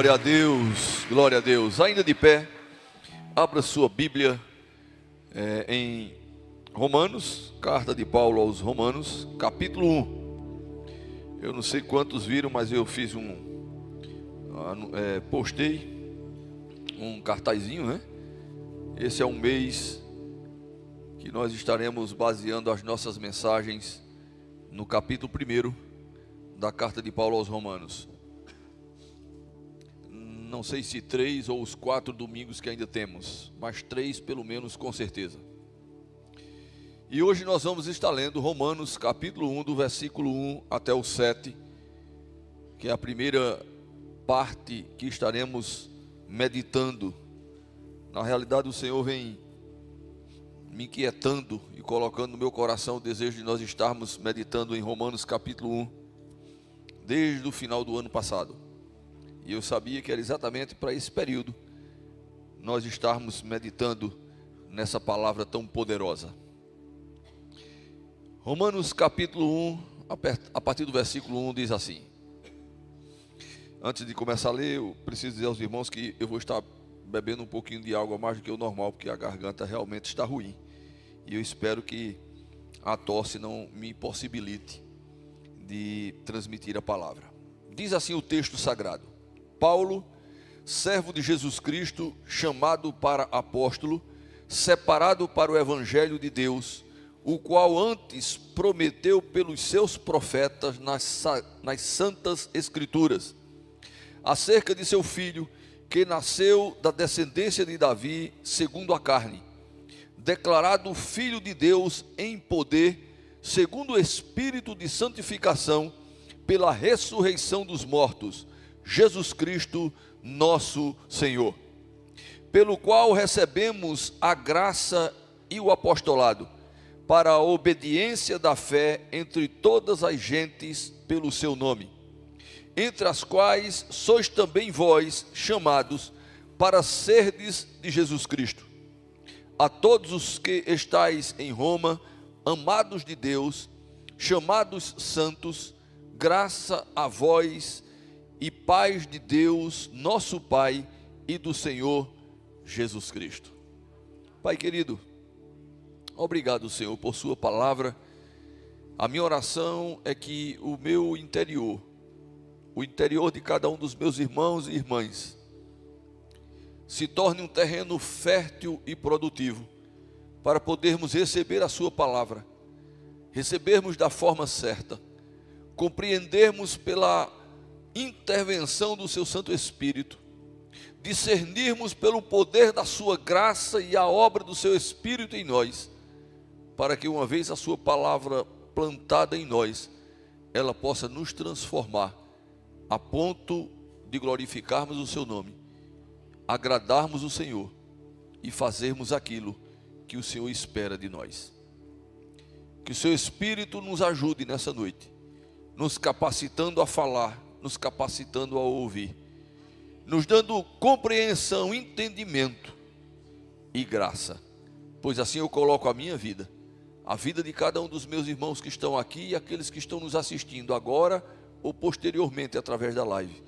Glória a Deus, glória a Deus. Ainda de pé, abra sua Bíblia em Romanos, carta de Paulo aos Romanos, capítulo 1. Eu não sei quantos viram, mas eu fiz postei um cartazinho, né? Esse é um mês que nós estaremos baseando as nossas mensagens no capítulo 1 da carta de Paulo aos Romanos. Não sei se 3 ou os 4 domingos que ainda temos, mas 3 pelo menos com certeza. E hoje nós vamos estar lendo Romanos capítulo 1, do versículo 1 até o 7, que é a primeira parte que estaremos meditando. Na realidade o Senhor vem me inquietando e colocando no meu coração o desejo de nós estarmos meditando em Romanos capítulo 1, desde o final do ano passado. E eu sabia que era exatamente para esse período nós estarmos meditando nessa palavra tão poderosa. Romanos capítulo 1, a partir do versículo 1 diz assim. Antes de começar a ler, eu preciso dizer aos irmãos que eu vou estar bebendo um pouquinho de água mais do que o normal, porque a garganta realmente está ruim. E eu espero que a tosse não me impossibilite de transmitir a palavra. Diz assim o texto sagrado: Paulo, servo de Jesus Cristo, chamado para apóstolo, separado para o evangelho de Deus, o qual antes prometeu pelos seus profetas nas santas escrituras, acerca de seu filho, que nasceu da descendência de Davi, segundo a carne, declarado filho de Deus em poder, segundo o Espírito de santificação, pela ressurreição dos mortos, Jesus Cristo, nosso Senhor, pelo qual recebemos a graça e o apostolado, para a obediência da fé entre todas as gentes pelo seu nome, entre as quais sois também vós chamados para serdes de Jesus Cristo. A todos os que estáis em Roma, amados de Deus, chamados santos, graça a vós e paz de Deus, nosso Pai, e do Senhor Jesus Cristo. Pai querido, obrigado, Senhor, por sua palavra. A minha oração é que o meu interior, o interior de cada um dos meus irmãos e irmãs, se torne um terreno fértil e produtivo, para podermos receber a sua palavra, recebermos da forma certa, compreendermos pela intervenção do seu Santo Espírito, discernirmos pelo poder da sua graça e a obra do seu Espírito em nós, para que uma vez a sua palavra plantada em nós, ela possa nos transformar, a ponto de glorificarmos o seu nome, agradarmos o Senhor e fazermos aquilo que o Senhor espera de nós. Que o seu Espírito nos ajude nessa noite, nos capacitando a falar, nos capacitando a ouvir, nos dando compreensão, entendimento e graça, pois assim eu coloco a minha vida, a vida de cada um dos meus irmãos que estão aqui e aqueles que estão nos assistindo agora ou posteriormente através da live,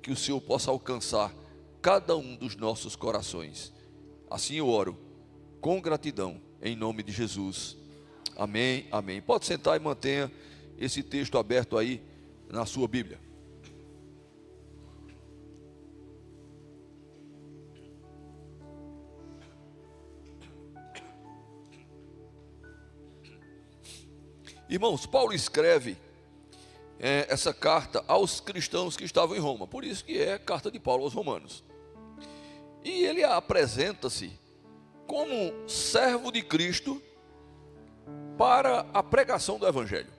que o Senhor possa alcançar cada um dos nossos corações. Assim eu oro, com gratidão, em nome de Jesus. Amém, amém. Pode sentar e mantenha esse texto aberto aí na sua Bíblia. Irmãos, Paulo escreve essa carta aos cristãos que estavam em Roma, por isso que é a carta de Paulo aos Romanos. E ele apresenta-se como servo de Cristo para a pregação do Evangelho.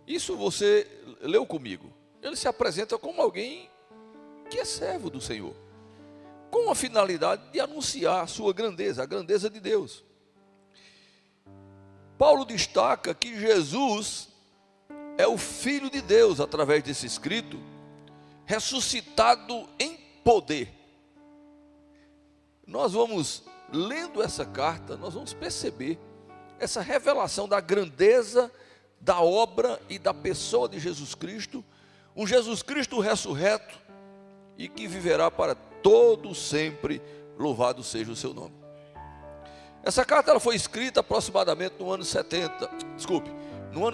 Isso você leu comigo. Ele se apresenta como alguém que é servo do Senhor, com a finalidade de anunciar a sua grandeza, a grandeza de Deus. Paulo destaca que Jesus é o Filho de Deus através desse escrito, ressuscitado em poder. Nós vamos, lendo essa carta, nós vamos perceber essa revelação da grandeza da obra e da pessoa de Jesus Cristo, um Jesus Cristo ressurreto e que viverá para todo sempre, louvado seja o seu nome. Essa carta ela foi escrita aproximadamente no ano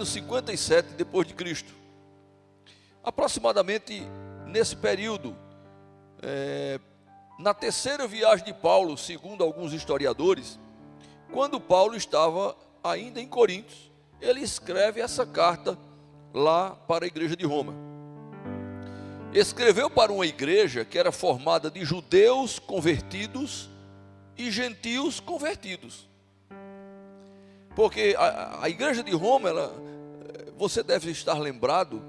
57 depois de Cristo. Aproximadamente nesse período, na terceira viagem de Paulo, segundo alguns historiadores, quando Paulo estava ainda em Corinto, ele escreve essa carta lá para a igreja de Roma. Escreveu para uma igreja que era formada de judeus convertidos e gentios convertidos. Porque a igreja de Roma, você deve estar lembrado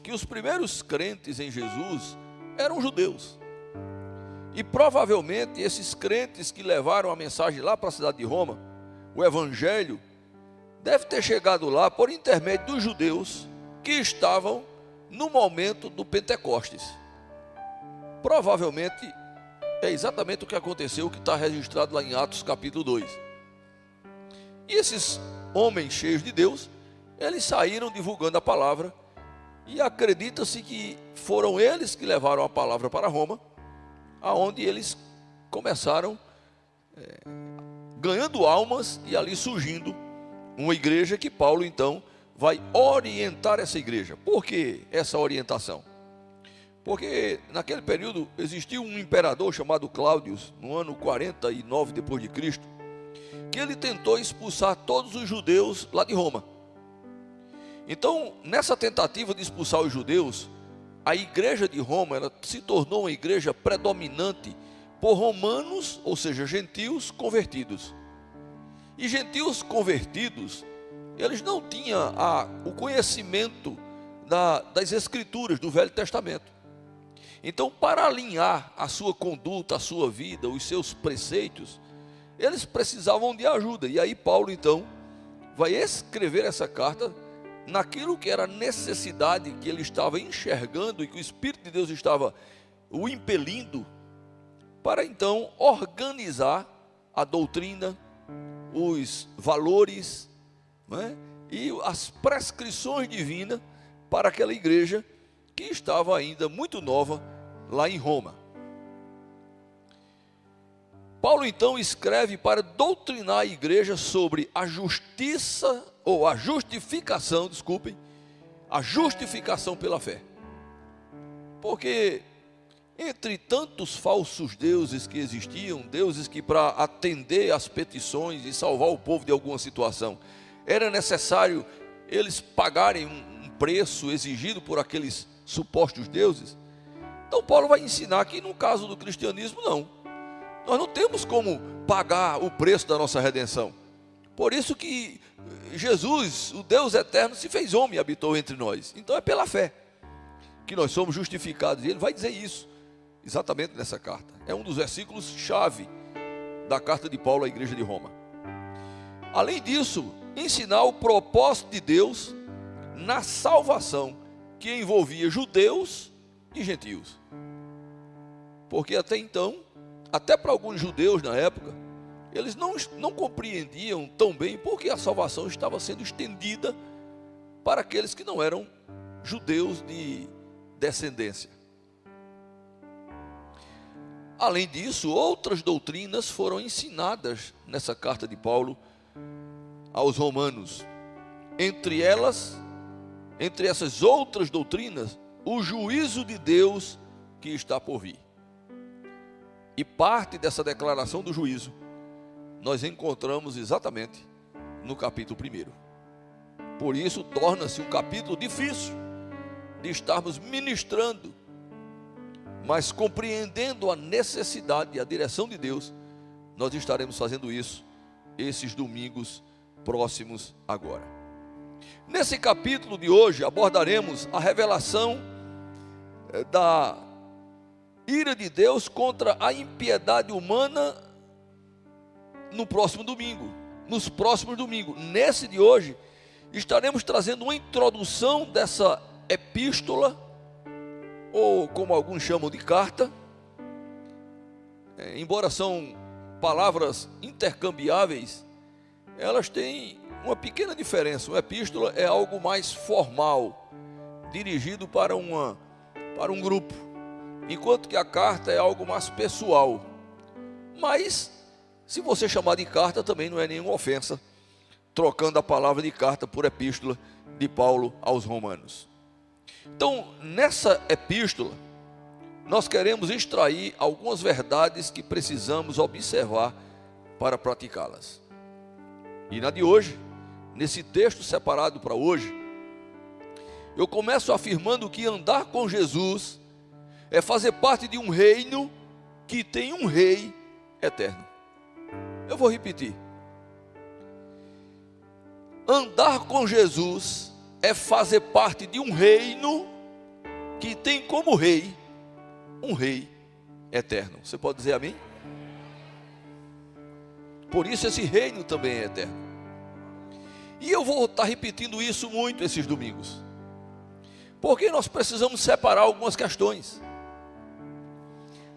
que os primeiros crentes em Jesus eram judeus. E provavelmente esses crentes que levaram a mensagem lá para a cidade de Roma, o evangelho, deve ter chegado lá por intermédio dos judeus que estavam no momento do Pentecostes. Provavelmente é exatamente o que aconteceu, que está registrado lá em Atos capítulo 2. E esses homens cheios de Deus, eles saíram divulgando a palavra, e acredita-se que foram eles que levaram a palavra para Roma, aonde eles começaram ganhando almas, e ali surgindo uma igreja que Paulo então vai orientar essa igreja. Por que essa orientação? Porque naquele período existiu um imperador chamado Cláudio, no ano 49 depois de Cristo, que ele tentou expulsar todos os judeus lá de Roma. Então, nessa tentativa de expulsar os judeus, a igreja de Roma ela se tornou uma igreja predominante por romanos, ou seja, gentios convertidos. E gentios convertidos, eles não tinham o conhecimento das escrituras do Velho Testamento. Então, para alinhar a sua conduta, a sua vida, os seus preceitos, eles precisavam de ajuda. E aí Paulo então vai escrever essa carta naquilo que era a necessidade que ele estava enxergando e que o Espírito de Deus estava o impelindo para então organizar a doutrina, os valores, e as prescrições divinas para aquela igreja que estava ainda muito nova lá em Roma. Paulo então escreve para doutrinar a igreja sobre a justiça, ou a justificação pela fé. Porque entre tantos falsos deuses que existiam, deuses que para atender às petições e salvar o povo de alguma situação, era necessário eles pagarem um preço exigido por aqueles supostos deuses. Então Paulo vai ensinar que no caso do cristianismo não. Nós não temos como pagar o preço da nossa redenção. Por isso que Jesus, o Deus eterno, se fez homem e habitou entre nós. Então é pela fé que nós somos justificados. E ele vai dizer isso exatamente nessa carta. É um dos versículos chave da carta de Paulo à igreja de Roma. Além disso, ensinar o propósito de Deus na salvação que envolvia judeus e gentios. Porque até então, até para alguns judeus na época, eles não compreendiam tão bem porque a salvação estava sendo estendida para aqueles que não eram judeus de descendência. Além disso, outras doutrinas foram ensinadas nessa carta de Paulo aos romanos. Entre essas outras doutrinas, o juízo de Deus que está por vir. E parte dessa declaração do juízo nós encontramos exatamente no capítulo 1. Por isso torna-se um capítulo difícil de estarmos ministrando, mas compreendendo a necessidade e a direção de Deus, nós estaremos fazendo isso esses domingos próximos agora. Nesse capítulo de hoje abordaremos a revelação da ira de Deus contra a impiedade humana nos próximos domingos. Nesse de hoje, estaremos trazendo uma introdução dessa epístola, ou como alguns chamam de carta, embora são palavras intercambiáveis, elas têm uma pequena diferença. Uma epístola é algo mais formal, dirigido para um grupo. enquanto que a carta é algo mais pessoal. Mas, se você chamar de carta, também não é nenhuma ofensa, trocando a palavra de carta por epístola de Paulo aos Romanos. Então, nessa epístola, nós queremos extrair algumas verdades que precisamos observar para praticá-las. E na de hoje, nesse texto separado para hoje, eu começo afirmando que andar com Jesus é fazer parte de um reino que tem um rei eterno. Eu vou repetir. Andar com Jesus é fazer parte de um reino que tem como rei um rei eterno. Você pode dizer amém? Por isso esse reino também é eterno. E eu vou estar repetindo isso muito esses domingos, porque nós precisamos separar algumas questões.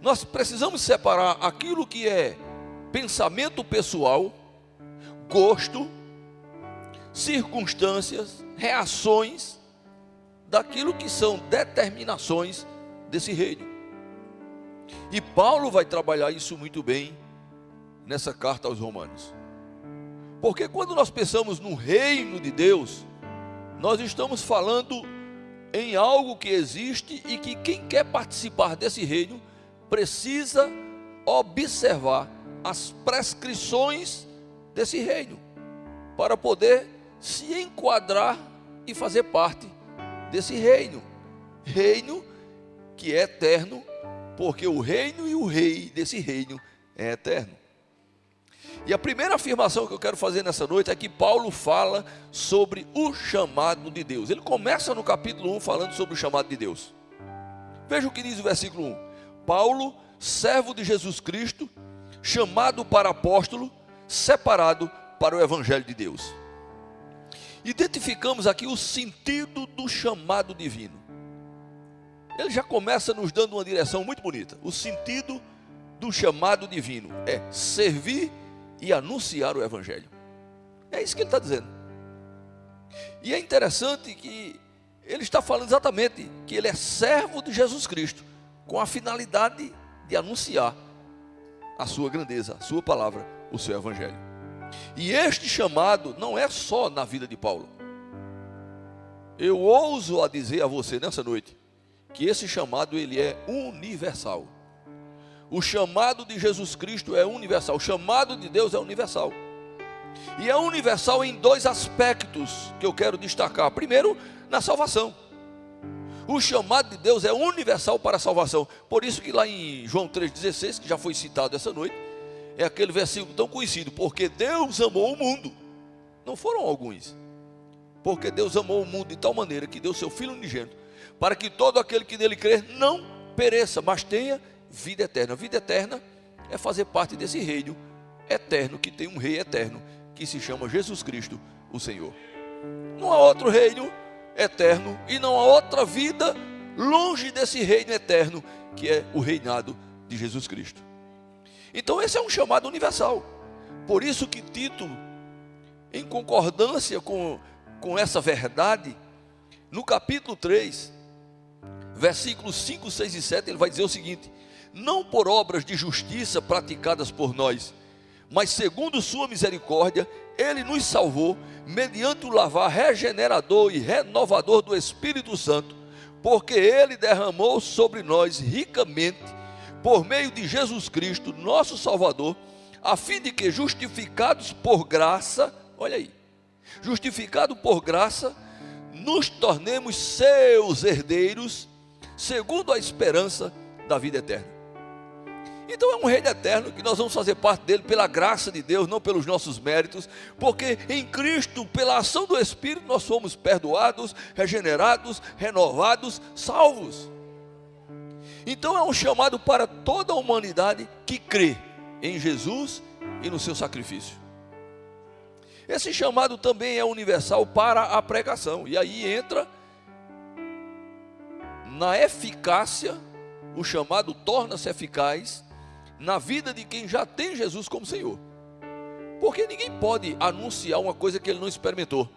Nós precisamos separar aquilo que é pensamento pessoal, gosto, circunstâncias, reações, daquilo que são determinações desse reino. E Paulo vai trabalhar isso muito bem nessa carta aos Romanos. Porque quando nós pensamos no reino de Deus, nós estamos falando em algo que existe e que quem quer participar desse reino precisa observar as prescrições desse reino para poder se enquadrar e fazer parte desse reino. Reino que é eterno, porque o reino e o rei desse reino é eterno. E a primeira afirmação que eu quero fazer nessa noite é que Paulo fala sobre o chamado de Deus. Ele começa no capítulo 1 falando sobre o chamado de Deus. Veja o que diz o versículo 1. Paulo, servo de Jesus Cristo, chamado para apóstolo, separado para o evangelho de Deus. Identificamos aqui o sentido do chamado divino. Ele já começa nos dando uma direção muito bonita. O sentido do chamado divino é servir e anunciar o evangelho. É isso que ele está dizendo. E é interessante que ele está falando exatamente que ele é servo de Jesus Cristo, com a finalidade de anunciar a sua grandeza, a sua palavra, o seu evangelho. E este chamado não é só na vida de Paulo. Eu ouso a dizer a você nessa noite que esse chamado ele é universal. O chamado de Jesus Cristo é universal. O chamado de Deus é universal. E é universal em dois aspectos que eu quero destacar. Primeiro, na salvação. O chamado de Deus é universal para a salvação. Por isso que lá em João 3,16, que já foi citado essa noite, é aquele versículo tão conhecido. Porque Deus amou o mundo. Não foram alguns. Porque Deus amou o mundo de tal maneira que deu seu Filho unigênito, para que todo aquele que nele crer não pereça, mas tenha vida eterna. A vida eterna é fazer parte desse reino eterno, que tem um rei eterno, que se chama Jesus Cristo, o Senhor. Não há outro reino eterno e não há outra vida longe desse reino eterno, que é o reinado de Jesus Cristo. Então esse é um chamado universal. Por isso que Tito, em concordância com essa verdade, no capítulo 3, versículos 5, 6 e 7, ele vai dizer o seguinte: não por obras de justiça praticadas por nós, mas segundo sua misericórdia, ele nos salvou, mediante o lavar regenerador e renovador do Espírito Santo, porque ele derramou sobre nós ricamente, por meio de Jesus Cristo, nosso Salvador, a fim de que, justificados por graça, olha aí, justificado por graça, nos tornemos seus herdeiros, segundo a esperança da vida eterna. Então é um reino eterno que nós vamos fazer parte dele pela graça de Deus, não pelos nossos méritos, porque em Cristo, pela ação do Espírito, nós fomos perdoados, regenerados, renovados, salvos. Então é um chamado para toda a humanidade que crê em Jesus e no seu sacrifício. Esse chamado também é universal para a pregação, e aí entra na eficácia. O chamado torna-se eficaz na vida de quem já tem Jesus como Senhor, porque ninguém pode anunciar uma coisa que ele não experimentou,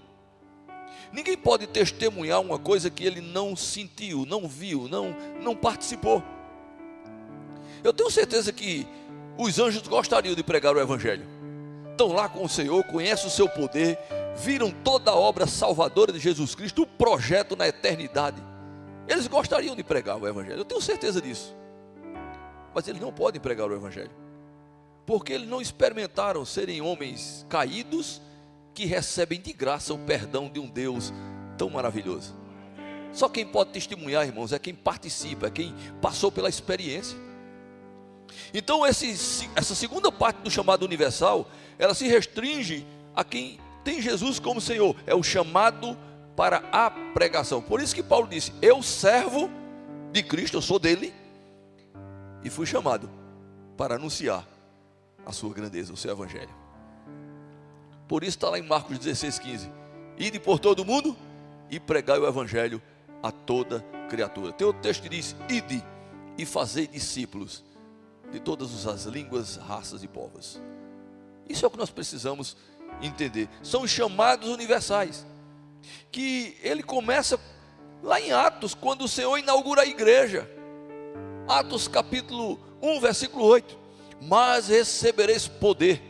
ninguém pode testemunhar uma coisa que ele não sentiu, não viu, não participou. Eu tenho certeza que os anjos gostariam de pregar o Evangelho. Estão lá com o Senhor, conhecem o seu poder, viram toda a obra salvadora de Jesus Cristo, o projeto na eternidade. Eles gostariam de pregar o Evangelho, eu tenho certeza disso. Mas eles não podem pregar o Evangelho, porque eles não experimentaram serem homens caídos que recebem de graça o perdão de um Deus tão maravilhoso. Só quem pode testemunhar, irmãos, é quem participa, é quem passou pela experiência. Então essa segunda parte do chamado universal, ela se restringe a quem tem Jesus como Senhor. É o chamado para a pregação. Por isso que Paulo disse: eu servo de Cristo, eu sou dele, e fui chamado para anunciar a sua grandeza, o seu Evangelho. Por isso está lá em Marcos 16:15: ide por todo o mundo e pregai o Evangelho a toda criatura. Tem outro texto que diz: ide e fazei discípulos de todas as línguas, raças e povos. Isso é o que nós precisamos entender. São os chamados universais, que ele começa lá em Atos, quando o Senhor inaugura a igreja. Atos capítulo 1, versículo 8: mas recebereis poder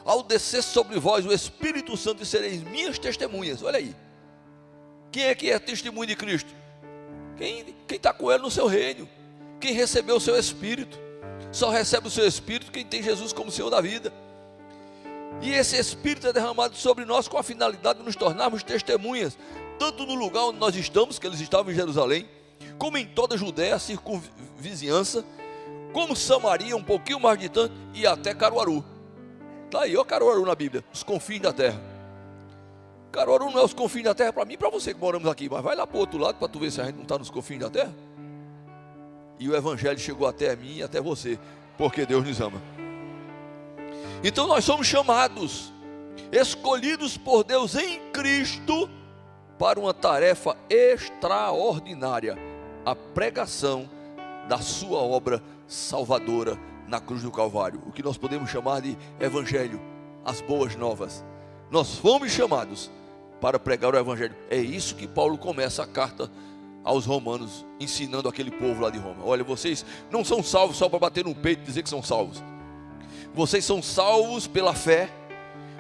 ao descer sobre vós o Espírito Santo, e sereis minhas testemunhas. Olha aí, quem é que é testemunho de Cristo? Quem está com ele no seu reino, quem recebeu o seu Espírito. Só recebe o seu Espírito quem tem Jesus como Senhor da vida. E esse Espírito é derramado sobre nós com a finalidade de nos tornarmos testemunhas, tanto no lugar onde nós estamos, que eles estavam em Jerusalém, como em toda a Judéia, a circunvizinhança, como Samaria, um pouquinho mais distante, e até Caruaru. Está aí, ó, Caruaru na Bíblia, os confins da terra. Caruaru não é os confins da terra para mim e para você que moramos aqui, mas vai lá para o outro lado para tu ver se a gente não está nos confins da terra. E o Evangelho chegou até mim e até você, porque Deus nos ama. Então nós somos chamados, escolhidos por Deus em Cristo, para uma tarefa extraordinária: a pregação da sua obra salvadora na cruz do Calvário, o que nós podemos chamar de Evangelho, as boas novas. Nós fomos chamados para pregar o Evangelho. É isso que Paulo começa a carta aos romanos, ensinando aquele povo lá de Roma. Olha, vocês não são salvos só para bater no peito e dizer que são salvos. Vocês são salvos pela fé.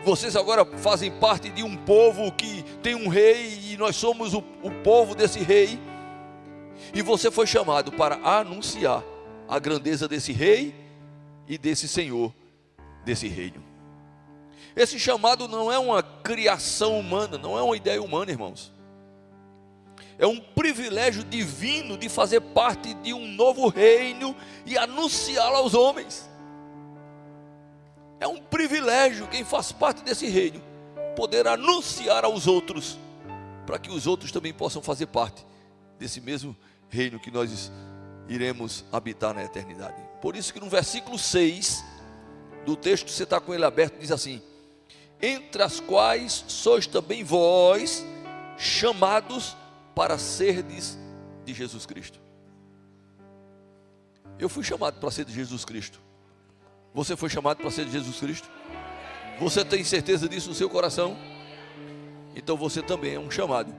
Vocês agora fazem parte de um povo que tem um rei, e nós somos o povo desse rei. E você foi chamado para anunciar a grandeza desse rei e desse Senhor, desse reino. Esse chamado não é uma criação humana, não é uma ideia humana, irmãos. É um privilégio divino de fazer parte de um novo reino e anunciá-lo aos homens. É um privilégio, quem faz parte desse reino, poder anunciar aos outros, para que os outros também possam fazer parte desse mesmo reino que nós iremos habitar na eternidade. Por isso que no versículo 6 do texto, você está com ele aberto, diz assim: entre as quais sois também vós chamados para serdes de Jesus Cristo. Eu fui chamado para ser de Jesus Cristo. Você foi chamado para ser de Jesus Cristo? Você tem certeza disso no seu coração? Então você também é um chamado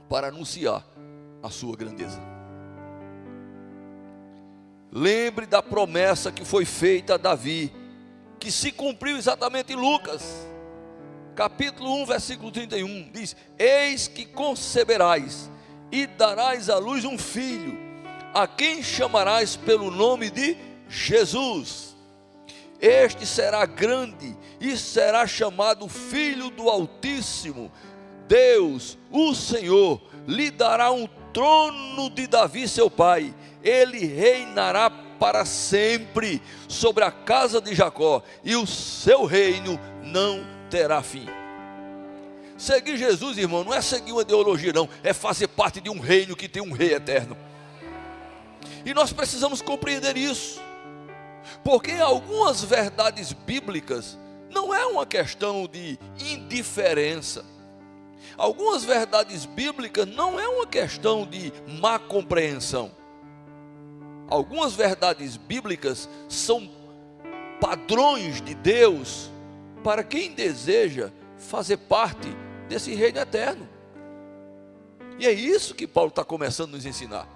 para anunciar a sua grandeza. Lembre da promessa que foi feita a Davi, que se cumpriu exatamente em Lucas capítulo 1, versículo 31, diz: eis que conceberás e darás à luz um filho, a quem chamarás pelo nome de Jesus. Este será grande e será chamado Filho do Altíssimo. Deus, o Senhor, lhe dará um trono de Davi seu pai. Ele reinará para sempre sobre a casa de Jacó, e o seu reino não terá fim. Seguir Jesus, irmão, não é seguir uma ideologia, não, é fazer parte de um reino que tem um rei eterno. E nós precisamos compreender isso, porque algumas verdades bíblicas não é uma questão de indiferença. Algumas verdades bíblicas não é uma questão de má compreensão. Algumas verdades bíblicas são padrões de Deus para quem deseja fazer parte desse reino eterno. E é isso que Paulo está começando a nos ensinar.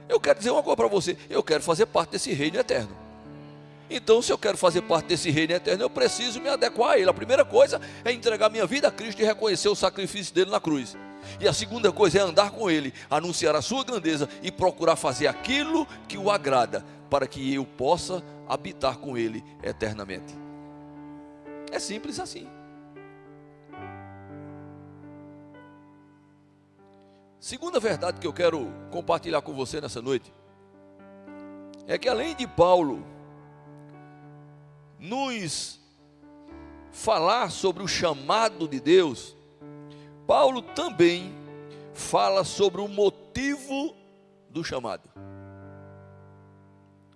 Eu quero dizer uma coisa para você: eu quero fazer parte desse reino eterno. Então, se eu quero fazer parte desse reino eterno, eu preciso me adequar a ele. A primeira coisa é entregar minha vida a Cristo e reconhecer o sacrifício dele na cruz. E a segunda coisa é andar com ele, anunciar a sua grandeza e procurar fazer aquilo que o agrada, para que eu possa habitar com ele eternamente. É simples assim. Segunda verdade que eu quero compartilhar com você nessa noite é que, além de Paulo nos falar sobre o chamado de Deus, Paulo também fala sobre o motivo do chamado.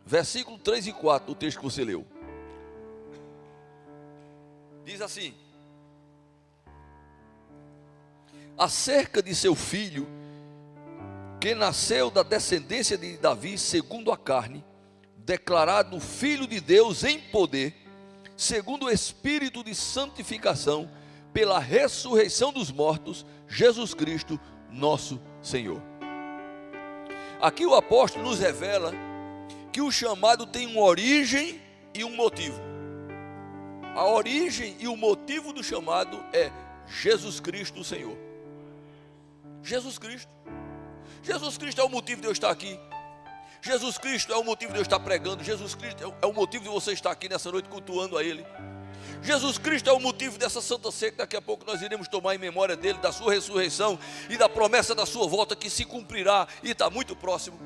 Versículo 3 e 4 do texto que você leu. Diz assim: acerca de seu filho, que nasceu da descendência de Davi segundo a carne, declarado Filho de Deus em poder, segundo o Espírito de santificação, pela ressurreição dos mortos, Jesus Cristo, nosso Senhor. Aqui o apóstolo nos revela que o chamado tem uma origem e um motivo. A origem e o motivo do chamado é Jesus Cristo, o Senhor. Jesus Cristo. Jesus Cristo é o motivo de eu estar aqui. Jesus Cristo é o motivo de eu estar pregando. Jesus Cristo é o motivo de você estar aqui nessa noite cultuando a Ele. Jesus Cristo é o motivo dessa Santa Ceia que daqui a pouco nós iremos tomar em memória dele, da sua ressurreição e da promessa da sua volta que se cumprirá e está muito próximo.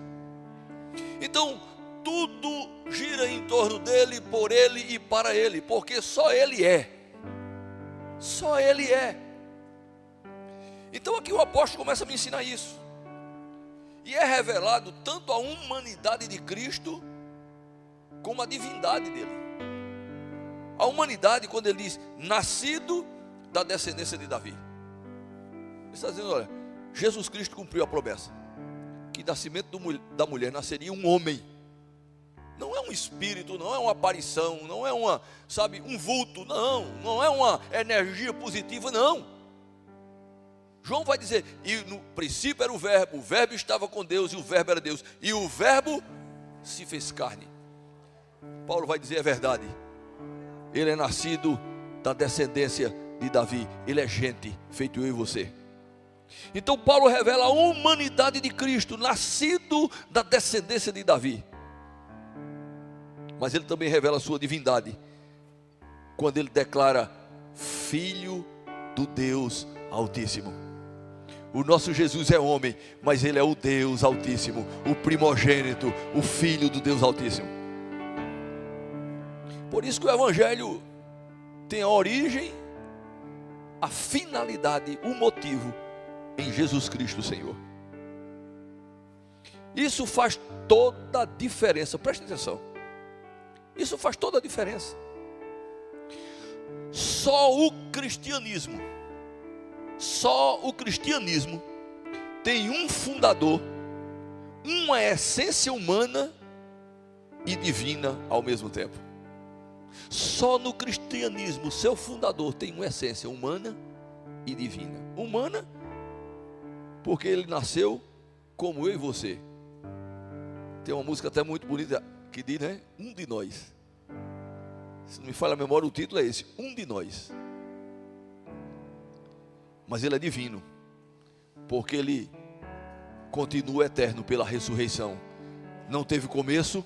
Então, tudo gira em torno dele, por ele e para ele, porque só ele é. Só ele é. Então aqui o apóstolo começa a me ensinar isso. E é revelado tanto a humanidade de Cristo, como a divindade dele. A humanidade, quando ele diz, nascido da descendência de Davi. Ele está dizendo, olha, Jesus Cristo cumpriu a promessa, que do nascimento da mulher nasceria um homem. Não é um espírito, não é uma aparição, não é um vulto, não é uma energia positiva, não. João vai dizer, e no princípio era o verbo estava com Deus e o verbo era Deus, e o verbo se fez carne. Paulo vai dizer, é verdade, ele é nascido da descendência de Davi, ele é gente, feito eu e você. Então Paulo revela a humanidade de Cristo, nascido da descendência de Davi. Mas ele também revela a sua divindade, quando ele declara, Filho do Deus Altíssimo. O nosso Jesus é homem, mas ele é o Deus Altíssimo, o primogênito, o Filho do Deus Altíssimo. Por isso que o Evangelho tem a origem, a finalidade, o motivo em Jesus Cristo, Senhor. Isso faz toda a diferença, preste atenção. Isso faz toda a diferença. Só o cristianismo tem um fundador, uma essência humana e divina ao mesmo tempo. Só no cristianismo, seu fundador tem uma essência humana e divina. Humana, porque ele nasceu como eu e você. Tem uma música até muito bonita que diz, né? Um de nós. Se não me falha a memória, o título é esse, um de nós. Mas ele é divino, porque ele continua eterno pela ressurreição. Não teve começo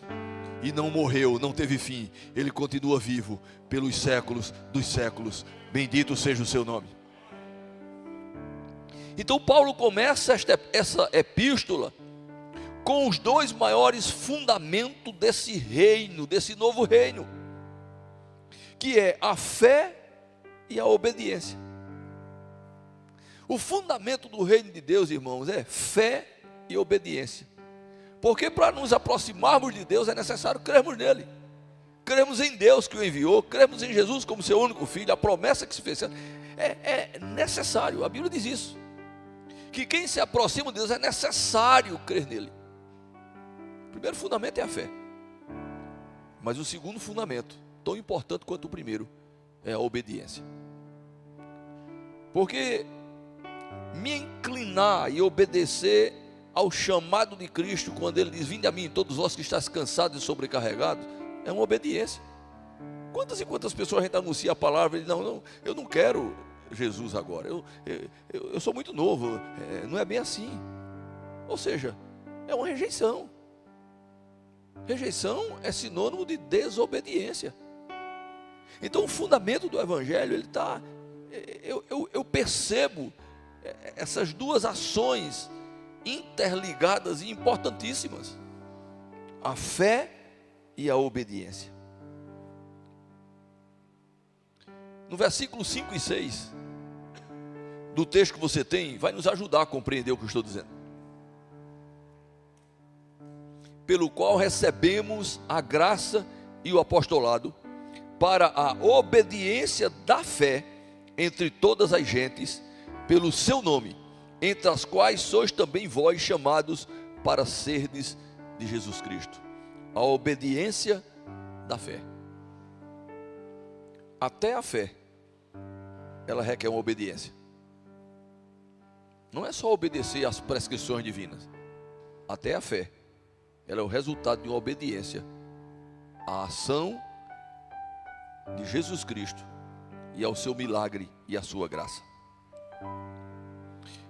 e não morreu, não teve fim. Ele continua vivo pelos séculos dos séculos. Bendito seja o seu nome. Então Paulo começa essa epístola com os dois maiores fundamentos desse reino, desse novo reino, que é a fé e a obediência. O fundamento do reino de Deus, irmãos, é fé e obediência. Porque para nos aproximarmos de Deus é necessário crermos nele. Cremos em Deus que o enviou, cremos em Jesus como seu único filho, a promessa que se fez. É necessário, a Bíblia diz isso. Que quem se aproxima de Deus é necessário crer nele. O primeiro fundamento é a fé. Mas o segundo fundamento, tão importante quanto o primeiro, é a obediência. Porque me inclinar e obedecer ao chamado de Cristo, quando ele diz: vinde a mim, todos vós que estáis cansados e sobrecarregados, é uma obediência. Quantas e quantas pessoas a gente anuncia a palavra e diz: não, eu não quero Jesus agora, eu sou muito novo, não é bem assim. Ou seja, é uma rejeição. Rejeição é sinônimo de desobediência. Então o fundamento do Evangelho, ele está, eu percebo essas duas ações interligadas e importantíssimas: a fé e a obediência. No versículo 5 e 6 do texto que você tem, vai nos ajudar a compreender o que eu estou dizendo. Pelo qual recebemos a graça e o apostolado para a obediência da fé entre todas as gentes, pelo seu nome, entre as quais sois também vós chamados para serdes de Jesus Cristo. A obediência da fé. Até a fé, ela requer uma obediência. Não é só obedecer às prescrições divinas. Até a fé, ela é o resultado de uma obediência à ação de Jesus Cristo e ao seu milagre e à sua graça.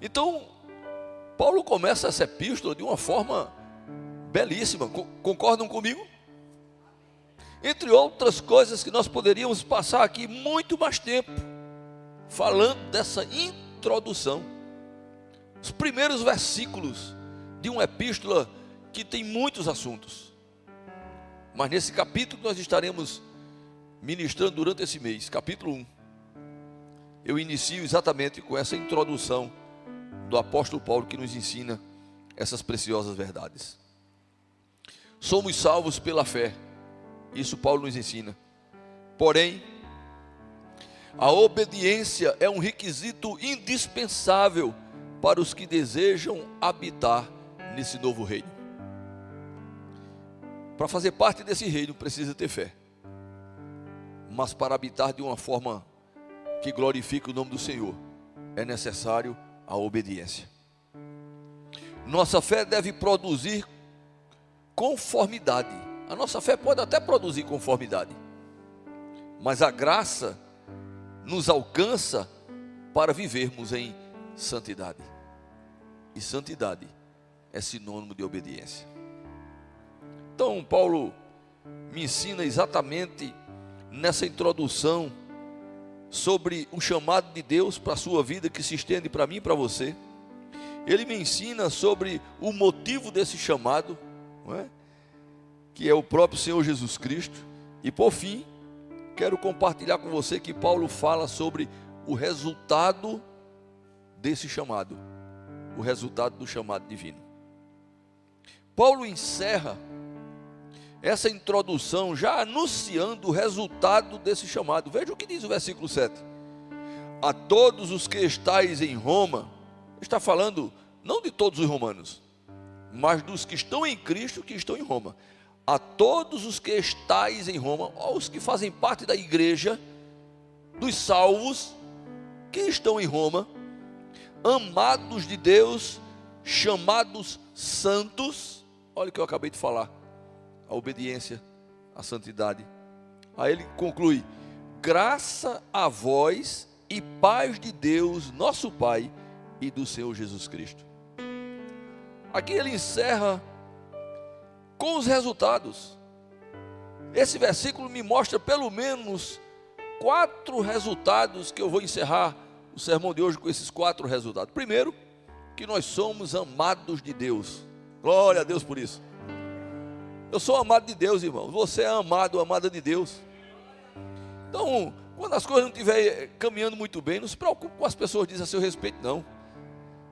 Então, Paulo começa essa epístola de uma forma belíssima. Concordam comigo? Entre outras coisas que nós poderíamos passar aqui muito mais tempo falando dessa introdução. Os primeiros versículos de uma epístola que tem muitos assuntos. Mas nesse capítulo que nós estaremos ministrando durante esse mês, capítulo 1, eu inicio exatamente com essa introdução do apóstolo Paulo, que nos ensina essas preciosas verdades. Somos salvos pela fé, isso Paulo nos ensina. Porém, a obediência é um requisito indispensável para os que desejam habitar nesse novo reino. Para fazer parte desse reino precisa ter fé, mas para habitar de uma forma que glorifique o nome do Senhor, é necessário a obediência. Nossa fé deve produzir conformidade. A nossa fé pode até produzir conformidade, mas a graça nos alcança para vivermos em santidade. E santidade é sinônimo de obediência. Então, Paulo me ensina exatamente nessa introdução sobre o chamado de Deus para a sua vida, que se estende para mim e para você. Ele me ensina sobre o motivo desse chamado, não é? Que é o próprio Senhor Jesus Cristo. E por fim, quero compartilhar com você que Paulo fala sobre o resultado desse chamado, o resultado do chamado divino. Paulo encerra essa introdução já anunciando o resultado desse chamado. Veja o que diz o versículo 7. A todos os que estáis em Roma, está falando não de todos os romanos, mas dos que estão em Cristo, que estão em Roma. A todos os que estáis em Roma, os que fazem parte da igreja, dos salvos, que estão em Roma, amados de Deus, chamados santos. Olha o que eu acabei de falar: a obediência, a santidade. Aí ele conclui: graça a vós e paz de Deus, nosso Pai, e do Senhor Jesus Cristo. Aqui ele encerra com os resultados. Esse versículo me mostra pelo menos 4 resultados, que eu vou encerrar o sermão de hoje com esses 4 resultados. Primeiro, que nós somos amados de Deus. Glória a Deus por isso. Eu sou amado de Deus, irmão. Você é amado, amada de Deus. Então, quando as coisas não estiverem caminhando muito bem, não se preocupe com as pessoas dizem a seu respeito, não.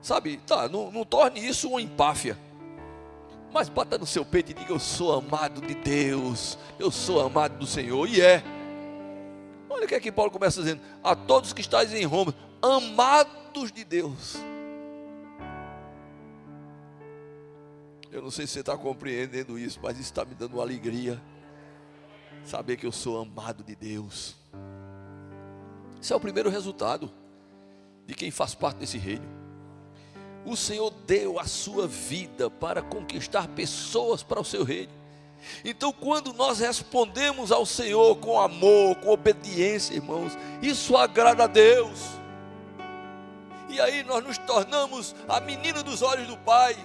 Sabe, tá, não torne isso uma empáfia. Mas bata no seu peito e diga: eu sou amado de Deus, eu sou amado do Senhor. E é. Olha o que é que Paulo começa dizendo: a todos que estáis em Roma, amados de Deus. Eu não sei se você está compreendendo isso, mas isso está me dando uma alegria, saber que eu sou amado de Deus. Esse é o primeiro resultado de quem faz parte desse reino. O Senhor deu a sua vida para conquistar pessoas para o seu reino. Então, quando nós respondemos ao Senhor com amor, com obediência, irmãos, isso agrada a Deus. E aí nós nos tornamos a menina dos olhos do Pai,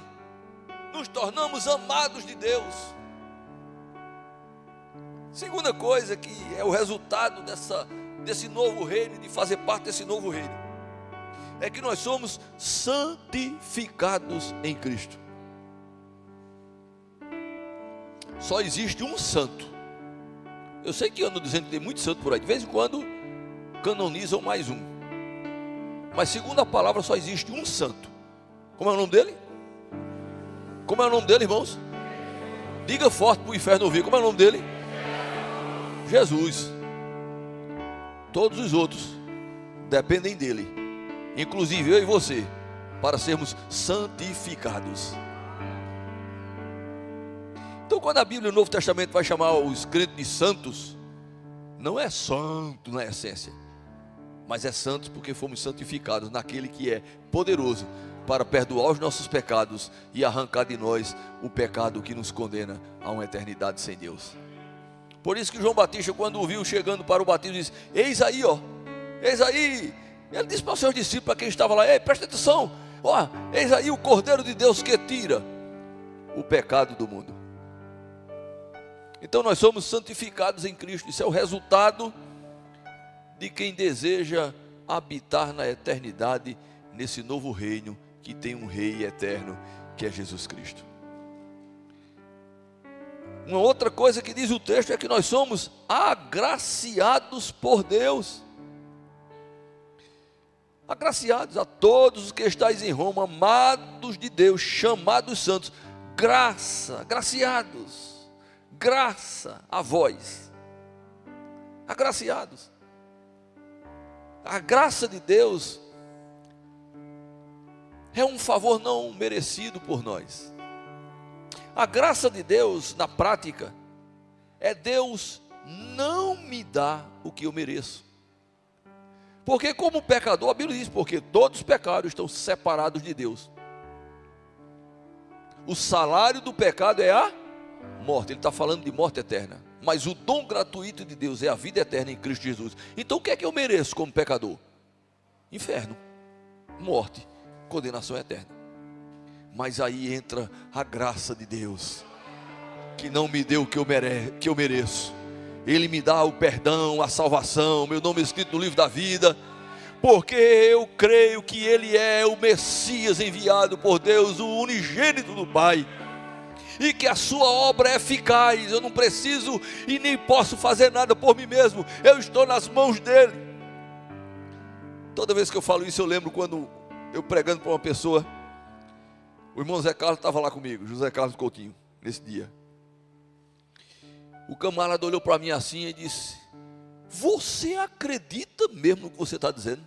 nos tornamos amados de Deus. Segunda coisa que é o resultado desse novo reino, de fazer parte desse novo reino, é que nós somos santificados em Cristo. Só existe um santo. Eu sei que ando dizendo que tem muito santo por aí, de vez em quando canonizam mais um, mas segundo a palavra só existe um santo. Como é o nome dele? Como é o nome dele, irmãos? Diga forte para o inferno ouvir. Como é o nome dele? Jesus. Todos os outros dependem dele, inclusive eu e você, para sermos santificados. Então, quando a Bíblia no Novo Testamento vai chamar os crentes de santos, não é santo na essência, mas é santos porque fomos santificados naquele que é poderoso para perdoar os nossos pecados e arrancar de nós o pecado que nos condena a uma eternidade sem Deus. Por isso que João Batista, quando o viu chegando para o batismo, disse: eis aí, ó, eis aí. Ele disse para os seus discípulos, para quem estava lá: ei, presta atenção, ó, eis aí o Cordeiro de Deus que tira o pecado do mundo. Então nós somos santificados em Cristo. Isso é o resultado de quem deseja habitar na eternidade, nesse novo reino que tem um rei eterno, que é Jesus Cristo. Uma outra coisa que diz o texto é que nós somos agraciados por Deus. Agraciados a todos os que estáis em Roma, amados de Deus, chamados santos. Graça, agraciados. Graça a vós, agraciados. A graça de Deus é um favor não merecido por nós. A graça de Deus, na prática, é Deus não me dar o que eu mereço. Porque como pecador, a Bíblia diz, porque todos os pecados estão separados de Deus. O salário do pecado é a morte. Ele está falando de morte eterna. Mas o dom gratuito de Deus é a vida eterna em Cristo Jesus. Então o que é que eu mereço como pecador? Inferno, morte, condenação eterna. Mas aí entra a graça de Deus, que não me deu o que eu mereço. Ele me dá o perdão, a salvação, meu nome é escrito no livro da vida, porque eu creio que Ele é o Messias enviado por Deus, o unigênito do Pai, e que a sua obra é eficaz. Eu não preciso e nem posso fazer nada por mim mesmo, eu estou nas mãos dele. Toda vez que eu falo isso, eu lembro quando eu pregando para uma pessoa, o irmão Zé Carlos estava lá comigo, José Carlos Coutinho, nesse dia. O camarada olhou para mim assim e disse: você acredita mesmo no que você está dizendo?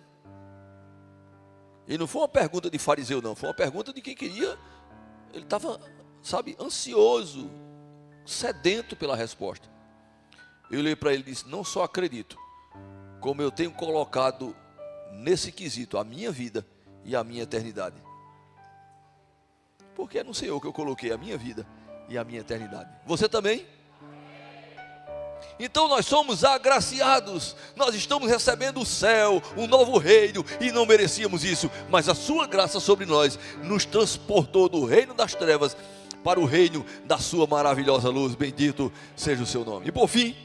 E não foi uma pergunta de fariseu não, foi uma pergunta de quem queria. Ele estava, sabe, ansioso, sedento pela resposta. Eu olhei para ele e disse: não só acredito, como eu tenho colocado nesse quesito a minha vida e a minha eternidade. Porque é no Senhor que eu coloquei a minha vida e a minha eternidade. Você também? Então nós somos agraciados, nós estamos recebendo o céu, um novo reino, e não merecíamos isso, mas a sua graça sobre nós nos transportou do reino das trevas para o reino da sua maravilhosa luz. Bendito seja o seu nome. E por fim,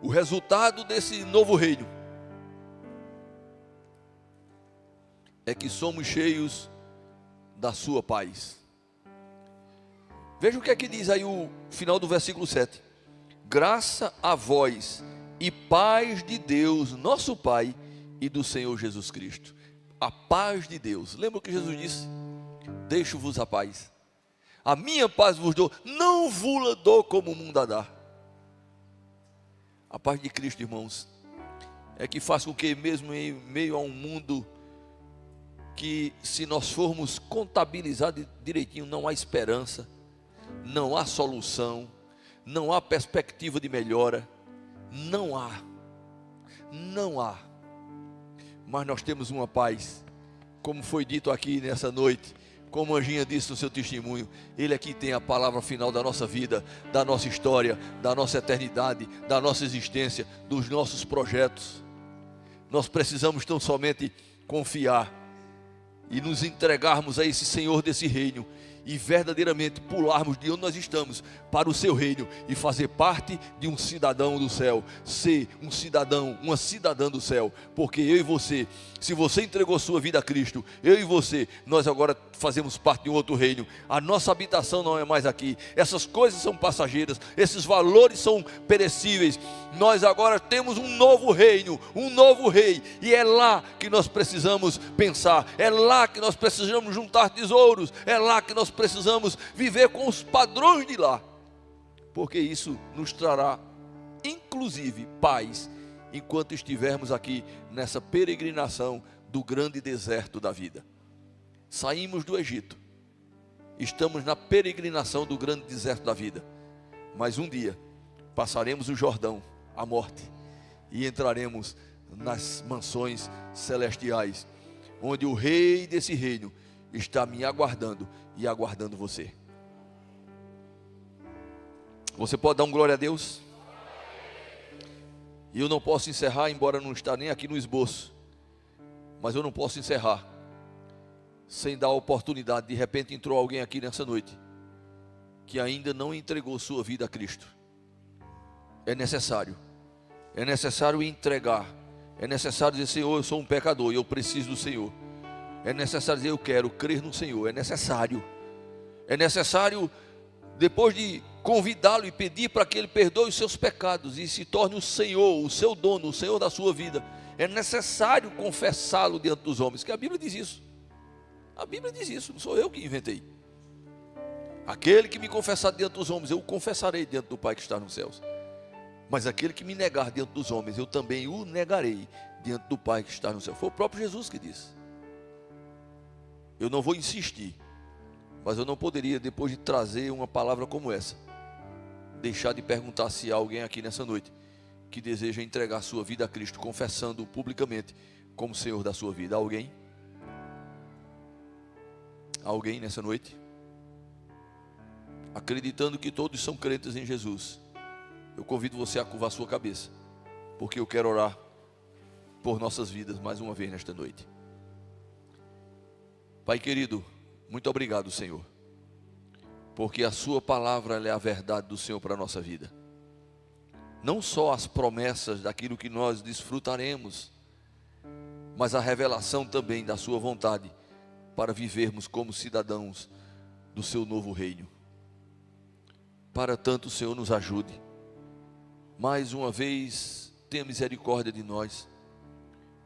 o resultado desse novo reino é que somos cheios da sua paz. Veja o que é que diz aí o final do versículo 7. Graça a vós e paz de Deus, nosso Pai, e do Senhor Jesus Cristo. A paz de Deus. Lembra o que Jesus disse? Deixo-vos a paz. A minha paz vos dou, não vos dou como o mundo a dá. A paz de Cristo, irmãos, é que faz com que mesmo em meio a um mundo que, se nós formos contabilizar direitinho, não há esperança, não há solução, não há perspectiva de melhora, não há, mas nós temos uma paz, como foi dito aqui nessa noite, como a Anjinha disse no seu testemunho. Ele aqui tem a palavra final da nossa vida, da nossa história, da nossa eternidade, da nossa existência, dos nossos projetos. Nós precisamos tão somente confiar e nos entregarmos a esse Senhor desse reino, e verdadeiramente pularmos de onde nós estamos para o seu reino e fazer parte de um cidadão do céu, ser um cidadão, uma cidadã do céu. Porque eu e você, se você entregou sua vida a Cristo, eu e você, nós agora fazemos parte de um outro reino. A nossa habitação não é mais aqui, essas coisas são passageiras, esses valores são perecíveis. Nós agora temos um novo reino, um novo rei, e é lá que nós precisamos pensar, é lá que nós precisamos juntar tesouros, é lá que nós precisamos viver com os padrões de lá, porque isso nos trará inclusive paz enquanto estivermos aqui nessa peregrinação do grande deserto da vida. Saímos do Egito, estamos na peregrinação do grande deserto da vida, mas um dia passaremos o Jordão, a morte, e entraremos nas mansões celestiais, onde o rei desse reino está me aguardando e aguardando você. Você pode dar um glória a Deus? E eu não posso encerrar, embora não está nem aqui no esboço, mas eu não posso encerrar sem dar a oportunidade. De repente entrou alguém aqui nessa noite que ainda não entregou sua vida a Cristo. É necessário entregar, é necessário dizer: Senhor, eu sou um pecador e eu preciso do Senhor. É necessário dizer: eu quero crer no Senhor. É necessário, depois de convidá-lo e pedir para que Ele perdoe os seus pecados e se torne o Senhor, o seu dono, o Senhor da sua vida, é necessário confessá-lo diante dos homens, que a Bíblia diz isso. A Bíblia diz isso, não sou eu que inventei. Aquele que me confessar diante dos homens, eu o confessarei diante do Pai que está nos céus. Mas aquele que me negar diante dos homens, eu também o negarei diante do Pai que está no céu. Foi o próprio Jesus que disse. Eu não vou insistir, mas eu não poderia, depois de trazer uma palavra como essa, deixar de perguntar se há alguém aqui nessa noite que deseja entregar sua vida a Cristo, confessando-o publicamente como Senhor da sua vida. Alguém? Alguém nessa noite? Acreditando que todos são crentes em Jesus, eu convido você a curvar sua cabeça, porque eu quero orar por nossas vidas mais uma vez nesta noite. Pai querido, muito obrigado, Senhor, porque a sua palavra é a verdade do Senhor para a nossa vida. Não só as promessas daquilo que nós desfrutaremos, mas a revelação também da sua vontade para vivermos como cidadãos do seu novo reino. Para tanto, o Senhor nos ajude. Mais uma vez, tenha misericórdia de nós,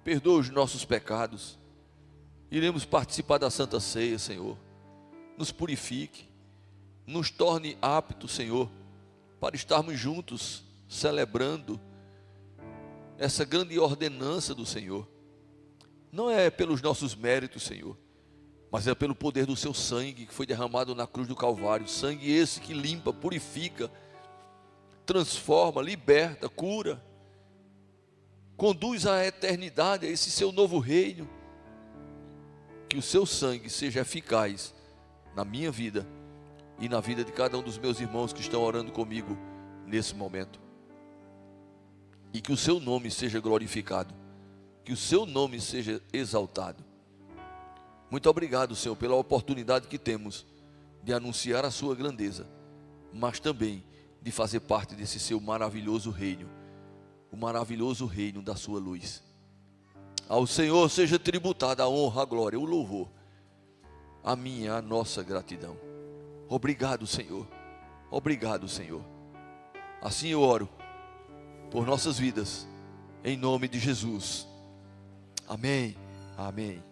perdoa os nossos pecados. Iremos participar da Santa Ceia, Senhor. Nos purifique, nos torne aptos, Senhor, para estarmos juntos, celebrando essa grande ordenança do Senhor. Não é pelos nossos méritos, Senhor, mas é pelo poder do seu sangue que foi derramado na cruz do Calvário. Sangue esse que limpa, purifica, transforma, liberta, cura, conduz à eternidade, a esse seu novo reino. Que o seu sangue seja eficaz na minha vida e na vida de cada um dos meus irmãos que estão orando comigo nesse momento. E que o seu nome seja glorificado, que o seu nome seja exaltado. Muito obrigado, Senhor, pela oportunidade que temos de anunciar a sua grandeza, mas também de fazer parte desse seu maravilhoso reino, o maravilhoso reino da sua luz. Ao Senhor seja tributada a honra, a glória, o louvor, a minha, a nossa gratidão. Obrigado, Senhor. Obrigado, Senhor. Assim eu oro por nossas vidas, em nome de Jesus. Amém. Amém.